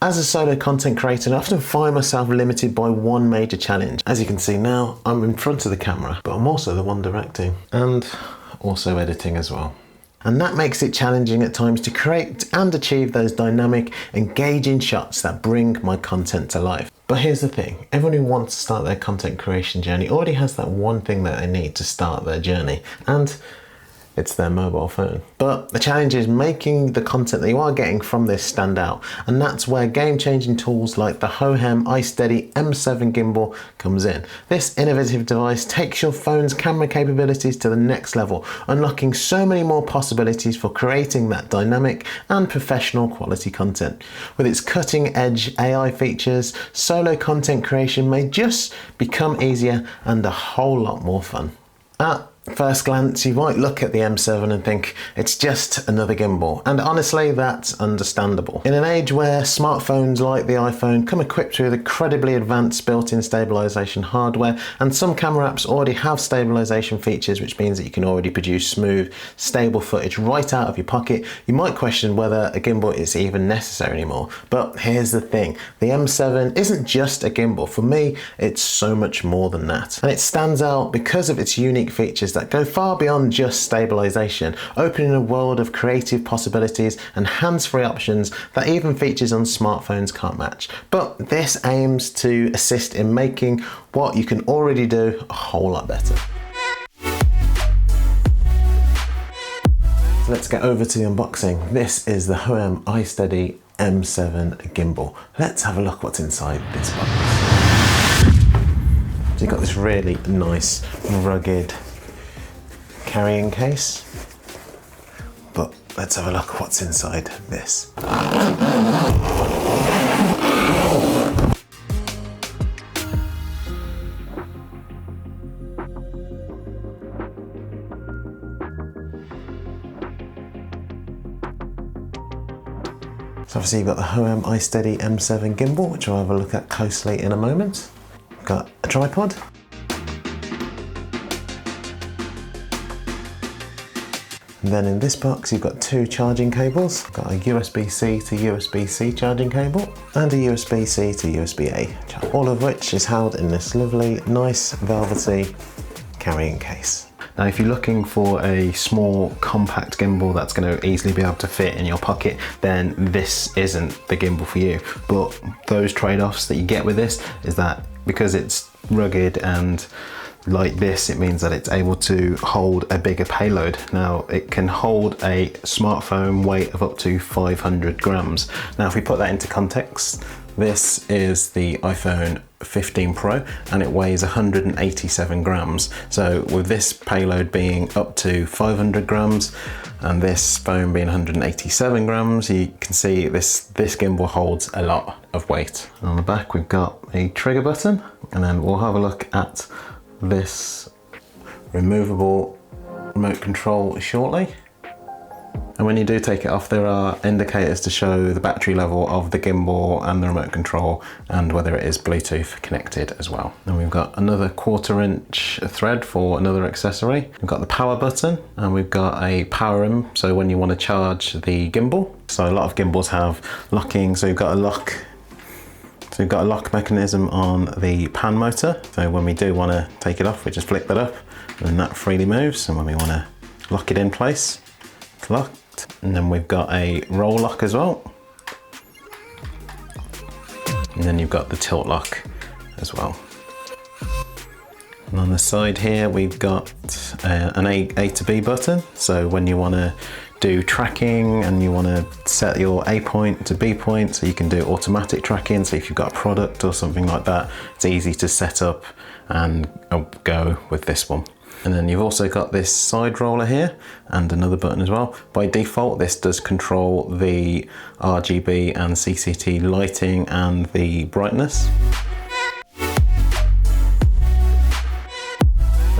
As a solo content creator, I often find myself limited by one major challenge. As you can see now, I'm in front of the camera, but I'm also the one directing and also editing as well. And that makes it challenging at times to create and achieve those dynamic, engaging shots that bring my content to life. But here's the thing, everyone who wants to start their content creation journey already has that one thing that they need to start their journey, and it's their mobile phone. But the challenge is making the content that you are getting from this stand out, and that's where game-changing tools like the Hohem iSteady M7 gimbal comes in. This innovative device takes your phone's camera capabilities to the next level, unlocking so many more possibilities for creating that dynamic and professional quality content. With its cutting-edge AI features, solo content creation may just become easier and a whole lot more fun. At first glance, you might look at the M7 and think it's just another gimbal, and honestly, that's understandable. In an age where smartphones like the iPhone come equipped with incredibly advanced built-in stabilization hardware, and some camera apps already have stabilization features, which means that you can already produce smooth, stable footage right out of your pocket, you might question whether a gimbal is even necessary anymore. But here's the thing, the M7 isn't just a gimbal. For me, it's so much more than that. And it stands out because of its unique features that go far beyond just stabilization, opening a world of creative possibilities and hands-free options that even features on smartphones can't match. But this aims to assist in making what you can already do a whole lot better. So let's get over to the unboxing. This is the Hohem iSteady M7 gimbal. Let's have a look what's inside this box. So you've got this really nice, rugged carrying case, but let's have a look what's inside this. So obviously you've got the Hohem iSteady M7 gimbal, which I'll have a look at closely in a moment. We've got a tripod. And then in this box you've got two charging cables. You've got a USB-C to USB-C charging cable and a USB-C to USB-A, all of which is held in this lovely, nice, velvety carrying case. Now if you're looking for a small, compact gimbal that's going to easily be able to fit in your pocket, then this isn't the gimbal for you. But those trade-offs that you get with this is that because it's rugged and like this, it means that it's able to hold a bigger payload. Now it can hold a smartphone weight of up to 500 grams. Now if we put that into context, this is the iPhone 15 Pro and it weighs 187 grams. So with this payload being up to 500 grams and this phone being 187 grams, you can see this gimbal holds a lot of weight. And on the back we've got a trigger button, and then we'll have a look at this removable remote control shortly. And when you do take it off, there are indicators to show the battery level of the gimbal and the remote control and whether it is Bluetooth connected as well. And we've got another 1/4" thread for another accessory. We've got the power button and we've got a power in, so when you want to charge the gimbal. So a lot of gimbals have locking, so you've got a lock. So we've got a lock mechanism on the pan motor. So when we do want to take it off, we just flick that up and then that freely moves. And when we want to lock it in place, it's locked. And then we've got a roll lock as well. And then you've got the tilt lock as well. And on the side here, we've got an A to B button. So when you want to do tracking and you want to set your A point to B point, so you can do automatic tracking. So if you've got a product or something like that, it's easy to set up and go with this one. And then you've also got this side roller here and another button as well. By default, this does control the RGB and CCT lighting and the brightness.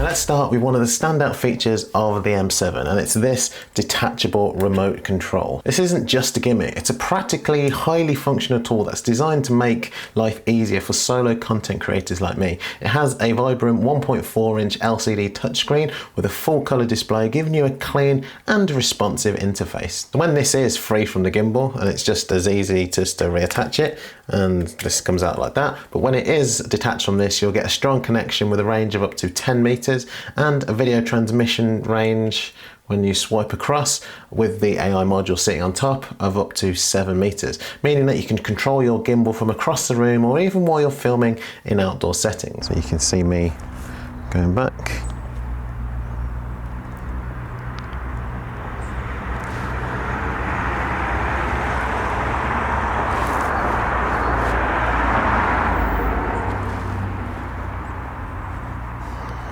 Now let's start with one of the standout features of the M7, and it's this detachable remote control. This isn't just a gimmick, it's a practically highly functional tool that's designed to make life easier for solo content creators like me. It has a vibrant 1.4-inch LCD touchscreen with a full color display, giving you a clean and responsive interface. When this is free from the gimbal, and it's just as easy just to reattach it, and this comes out like that, but when it is detached from this, you'll get a strong connection with a range of up to 10 meters and a video transmission range when you swipe across with the AI module sitting on top of up to 7 meters, meaning that you can control your gimbal from across the room or even while you're filming in outdoor settings. So you can see me going back.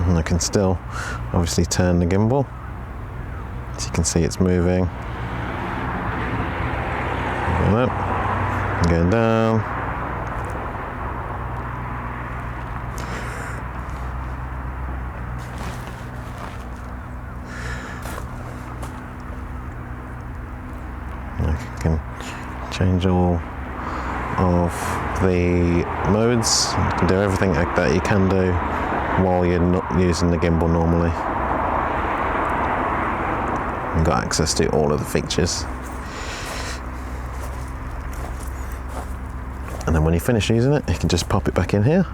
And I can still obviously turn the gimbal. As you can see, it's moving. Going up, going down. I can change all of the modes. You can do everything like that you can do while you're not using the gimbal normally. You've got access to all of the features. And then when you finish using it, you can just pop it back in here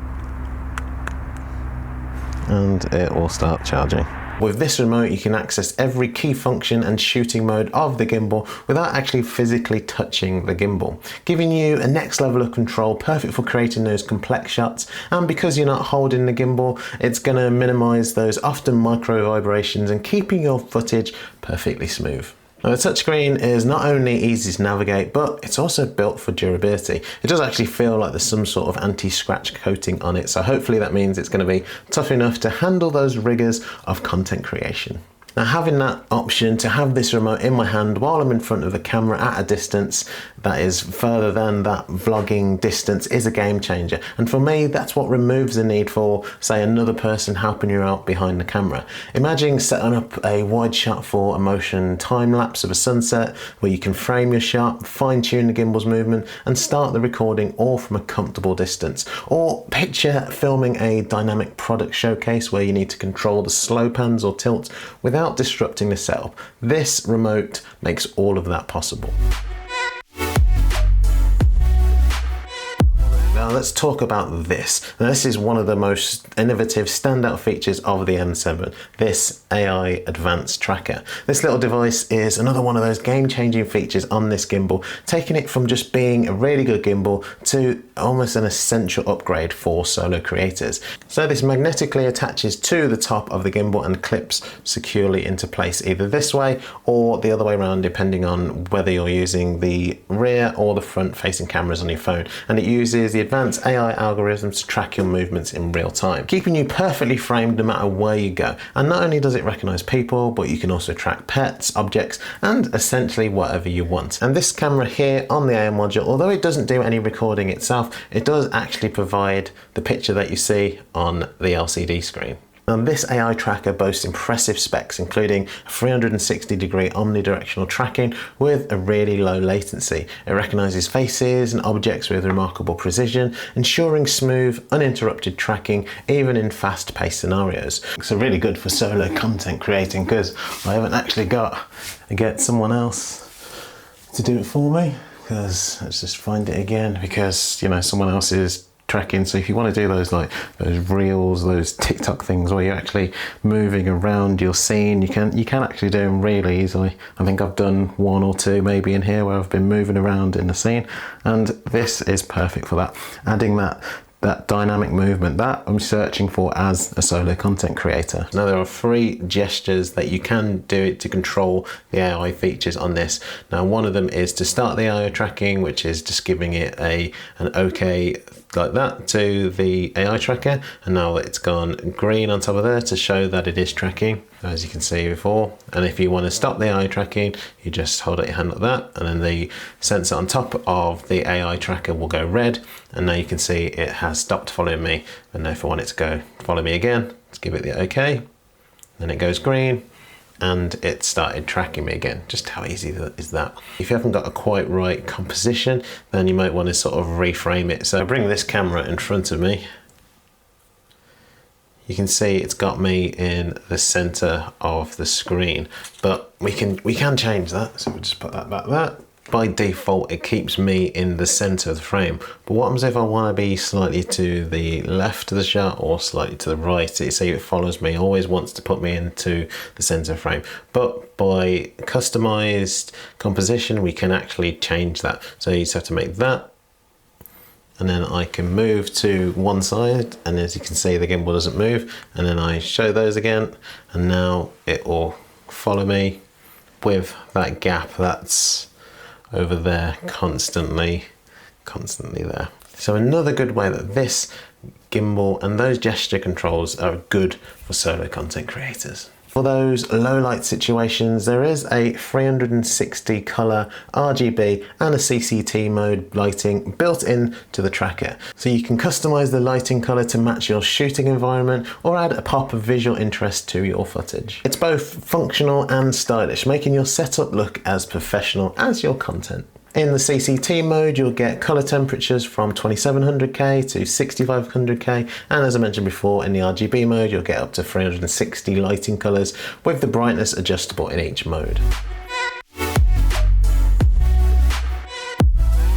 and it will start charging. With this remote, you can access every key function and shooting mode of the gimbal without actually physically touching the gimbal, giving you a next level of control, perfect for creating those complex shots. And because you're not holding the gimbal, it's going to minimize those often micro vibrations and keeping your footage perfectly smooth. Now, the touchscreen is not only easy to navigate, but it's also built for durability. It does actually feel like there's some sort of anti-scratch coating on it, so hopefully that means it's going to be tough enough to handle those rigors of content creation. Now, having that option to have this remote in my hand while I'm in front of the camera at a distance that is further than that vlogging distance is a game changer. And for me, that's what removes the need for, say, another person helping you out behind the camera. Imagine setting up a wide shot for a motion time lapse of a sunset where you can frame your shot, fine tune the gimbal's movement and start the recording all from a comfortable distance. Or picture filming a dynamic product showcase where you need to control the slow pans or tilts without disrupting the setup. This remote makes all of that possible. Now let's talk about this. Now, this is one of the most innovative standout features of the M7, this AI advanced tracker. This little device is another one of those game-changing features on this gimbal, taking it from just being a really good gimbal to almost an essential upgrade for solo creators. So this magnetically attaches to the top of the gimbal and clips securely into place either this way or the other way around, depending on whether you're using the rear or the front facing cameras on your phone. And it uses the advanced AI algorithms to track your movements in real time, keeping you perfectly framed no matter where you go. And not only does it recognize people, but you can also track pets, objects, and essentially whatever you want. And this camera here on the AI module, although it doesn't do any recording itself, it does actually provide the picture that you see on the LCD screen. Now, this AI tracker boasts impressive specs, including 360-degree omnidirectional tracking with a really low latency. It recognizes faces and objects with remarkable precision, ensuring smooth, uninterrupted tracking even in fast-paced scenarios. So really good for solo content creating, because I haven't actually got to get someone else to do it for me, because let's just find it again, because you know someone else is tracking. So if you want to do those reels, those TikTok things where you're actually moving around your scene, you can actually do them really easily. I think I've done one or two maybe in here where I've been moving around in the scene, and this is perfect for that, adding that dynamic movement that I'm searching for as a solo content creator. Now, there are 3 gestures that you can do to control the AI features on this. Now, one of them is to start the AI tracking, which is just giving it an okay like that to the AI tracker, and now it's gone green on top of there to show that it is tracking, as you can see before. And if you want to stop the AI tracking, you just hold out your hand like that, and then the sensor on top of the AI tracker will go red, and now you can see it has stopped following me. And now if I want it to go follow me again, Let's give it the OK. Then it goes green and it started tracking me again. Just how easy is that? If you haven't got a quite right composition, then you might want to sort of reframe it. So I bring this camera in front of me. You can see it's got me in the center of the screen, but we can change that. So we'll just put that back there. By default, it keeps me in the center of the frame. But what happens if I want to be slightly to the left of the shot or slightly to the right? See, it follows me, always wants to put me into the center of the frame. But by customized composition, we can actually change that. So you just have to make that. And then I can move to one side, and as you can see, the gimbal doesn't move. And then I show those again, and now it will follow me with that gap that's over there, constantly there. So another good way that this gimbal and those gesture controls are good for solo content creators. For those low light situations, there is a 360 color RGB and a CCT mode lighting built in to the tracker. So you can customize the lighting color to match your shooting environment or add a pop of visual interest to your footage. It's both functional and stylish, making your setup look as professional as your content. In the CCT mode, you'll get color temperatures from 2700K to 6500K, and as I mentioned before, in the RGB mode, you'll get up to 360 lighting colors with the brightness adjustable in each mode.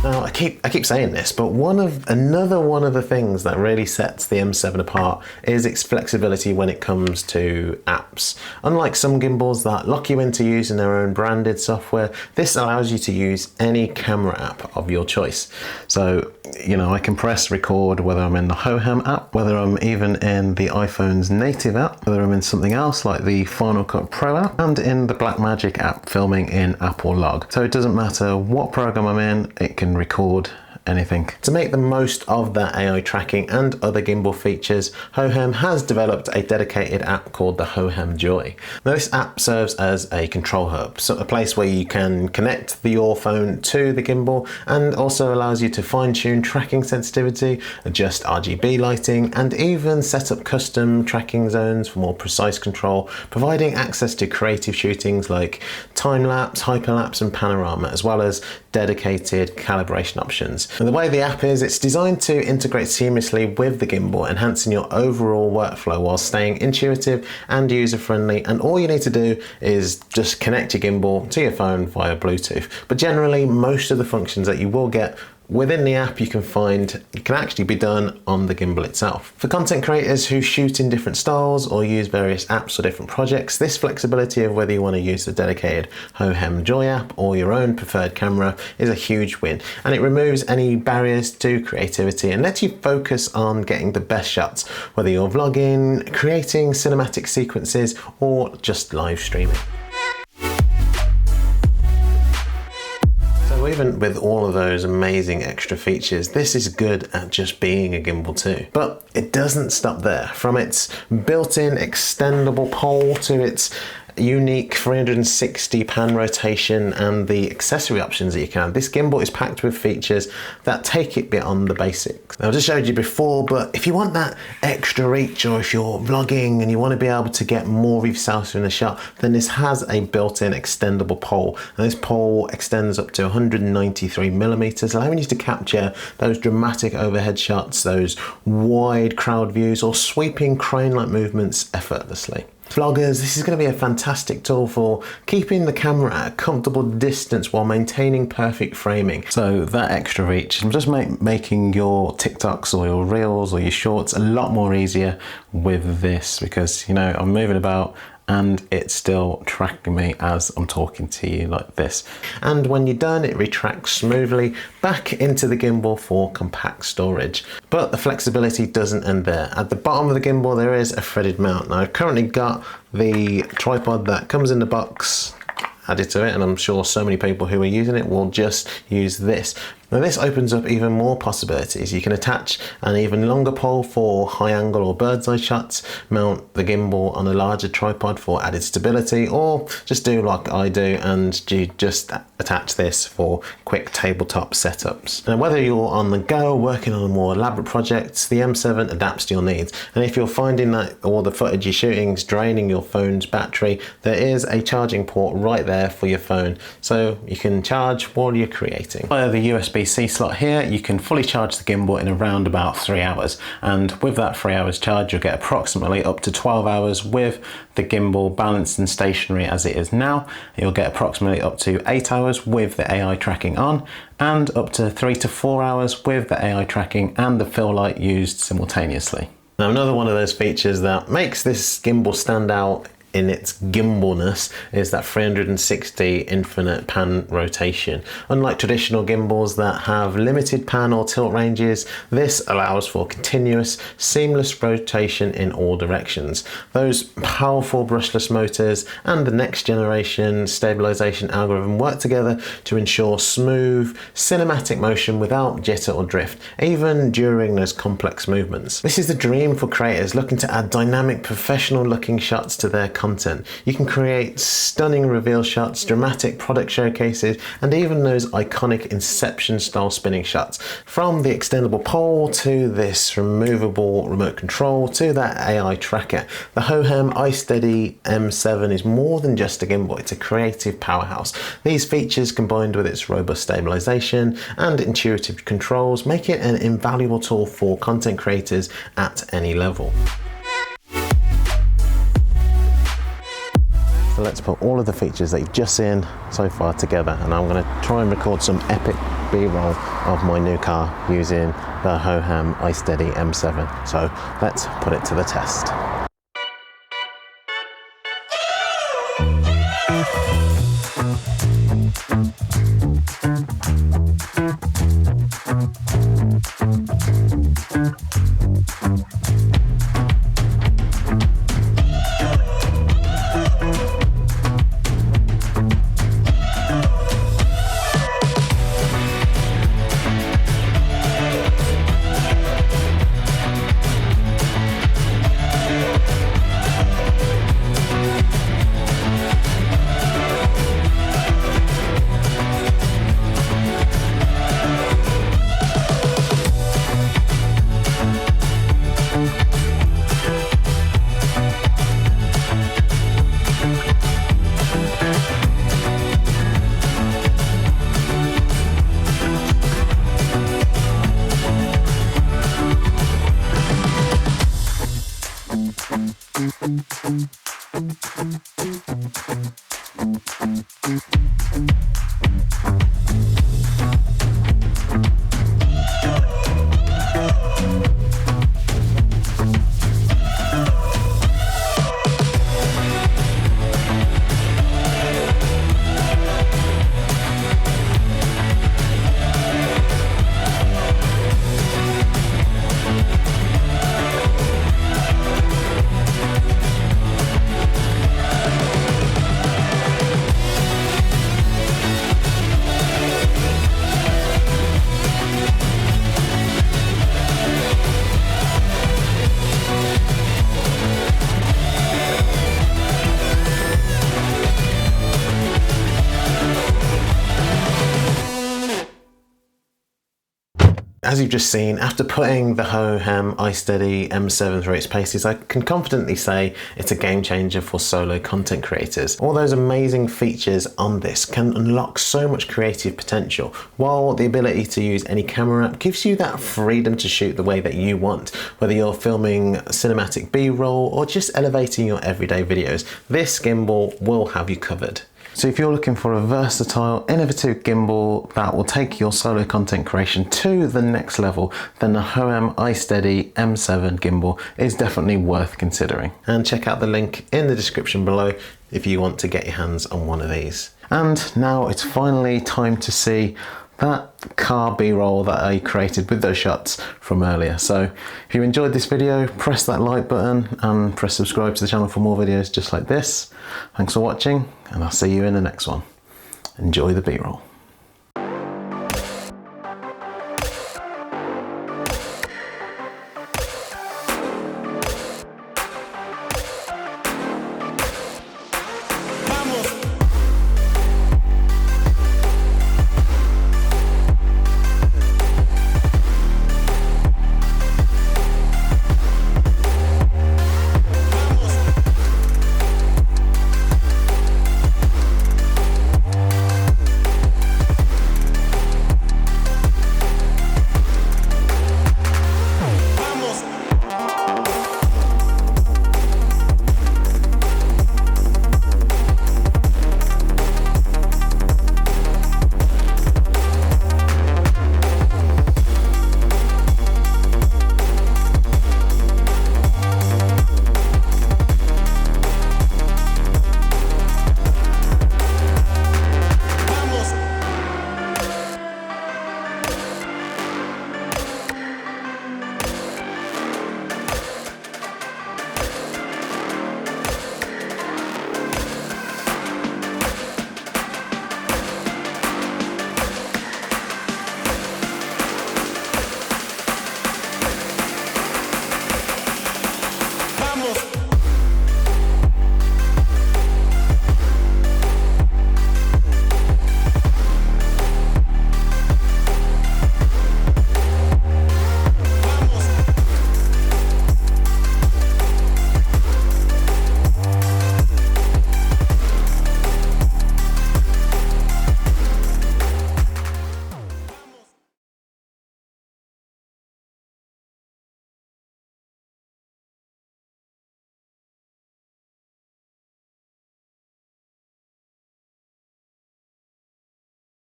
Now, I keep saying this, but another one of the things that really sets the M7 apart is its flexibility when it comes to apps. Unlike some gimbals that lock you into using their own branded software, this allows you to use any camera app of your choice. So, you know, I can press record whether I'm in the Hohem app, whether I'm even in the iPhone's native app, whether I'm in something else like the Final Cut Pro app, and in the Blackmagic app filming in Apple Log. So it doesn't matter what program I'm in, it can record anything. To make the most of that AI tracking and other gimbal features, Hohem has developed a dedicated app called the Hohem Joy. Now, this app serves as a control hub, so a place where you can connect your phone to the gimbal, and also allows you to fine-tune tracking sensitivity, adjust RGB lighting, and even set up custom tracking zones for more precise control, providing access to creative shootings like time-lapse, hyperlapse, and panorama, as well as dedicated calibration options. And the way the app is, it's designed to integrate seamlessly with the gimbal, enhancing your overall workflow while staying intuitive and user-friendly. And all you need to do is just connect your gimbal to your phone via Bluetooth. But generally, most of the functions that you will get within the app you can actually be done on the gimbal itself. For content creators who shoot in different styles or use various apps for different projects, this flexibility of whether you want to use the dedicated Hohem Joy app or your own preferred camera is a huge win, and it removes any barriers to creativity and lets you focus on getting the best shots, whether you're vlogging, creating cinematic sequences, or just live streaming. Even with all of those amazing extra features, this is good at just being a gimbal too. But it doesn't stop there. From its built-in extendable pole to its unique 360 pan rotation and the accessory options that you can, this gimbal is packed with features that take it beyond the basics. Now, I just showed you before, but if you want that extra reach, or if you're vlogging and you want to be able to get more of yourself in the shot, then this has a built-in extendable pole. And this pole extends up to 193 millimeters, allowing you to capture those dramatic overhead shots, those wide crowd views, or sweeping crane-like movements effortlessly. Vloggers, this is going to be a fantastic tool for keeping the camera at a comfortable distance while maintaining perfect framing. So that extra reach, I'm just making your TikToks or your Reels or your Shorts a lot more easier with this, because, you know, I'm moving about and it's still tracking me as I'm talking to you like this. And when you're done, it retracts smoothly back into the gimbal for compact storage. But the flexibility doesn't end there. At the bottom of the gimbal, there is a threaded mount. Now, I've currently got the tripod that comes in the box added to it, and I'm sure so many people who are using it will just use this. Now this opens up even more possibilities. You can attach an even longer pole for high angle or bird's eye shots, mount the gimbal on a larger tripod for added stability, or just do like I do and you just attach this for quick tabletop setups. Now whether you're on the go working on a more elaborate project, the M7 adapts to your needs. And if you're finding that all the footage you're shooting is draining your phone's battery, there is a charging port right there for your phone, so you can charge while you're creating. Via the USB-C slot here, you can fully charge the gimbal in around about 3 hours, and with that 3 hours charge you'll get approximately up to 12 hours with the gimbal balanced and stationary as it is now. You'll get approximately up to 8 hours with the AI tracking on, and up to 3 to 4 hours with the AI tracking and the fill light used simultaneously. Now another one of those features that makes this gimbal stand out in its gimbalness is that 360 infinite pan rotation. Unlike traditional gimbals that have limited pan or tilt ranges, this allows for continuous, seamless rotation in all directions. Those powerful brushless motors and the next generation stabilization algorithm work together to ensure smooth, cinematic motion without jitter or drift, even during those complex movements. This is the dream for creators looking to add dynamic, professional-looking shots to their content. You can create stunning reveal shots, dramatic product showcases, and even those iconic Inception style spinning shots. From the extendable pole to this removable remote control to that AI tracker, the Hohem iSteady M7 is more than just a gimbal, it's a creative powerhouse. These features combined with its robust stabilization and intuitive controls make it an invaluable tool for content creators at any level. So let's put all of the features that you've just seen so far together, and I'm going to try and record some epic B-roll of my new car using the Hohem iSteady M7. So let's put it to the test. As you've just seen, after putting the Hohem iSteady M7 through its paces, I can confidently say it's a game changer for solo content creators. All those amazing features on this can unlock so much creative potential, while the ability to use any camera app gives you that freedom to shoot the way that you want. Whether you're filming cinematic B-roll or just elevating your everyday videos, this gimbal will have you covered. So if you're looking for a versatile, innovative gimbal that will take your solo content creation to the next level, then the Hohem iSteady M7 gimbal is definitely worth considering. And check out the link in the description below if you want to get your hands on one of these. And now it's finally time to see that car B-roll that I created with those shots from earlier. So if you enjoyed this video, press that like button and press subscribe to the channel for more videos just like this. Thanks for watching, and I'll see you in the next one. Enjoy the B-roll.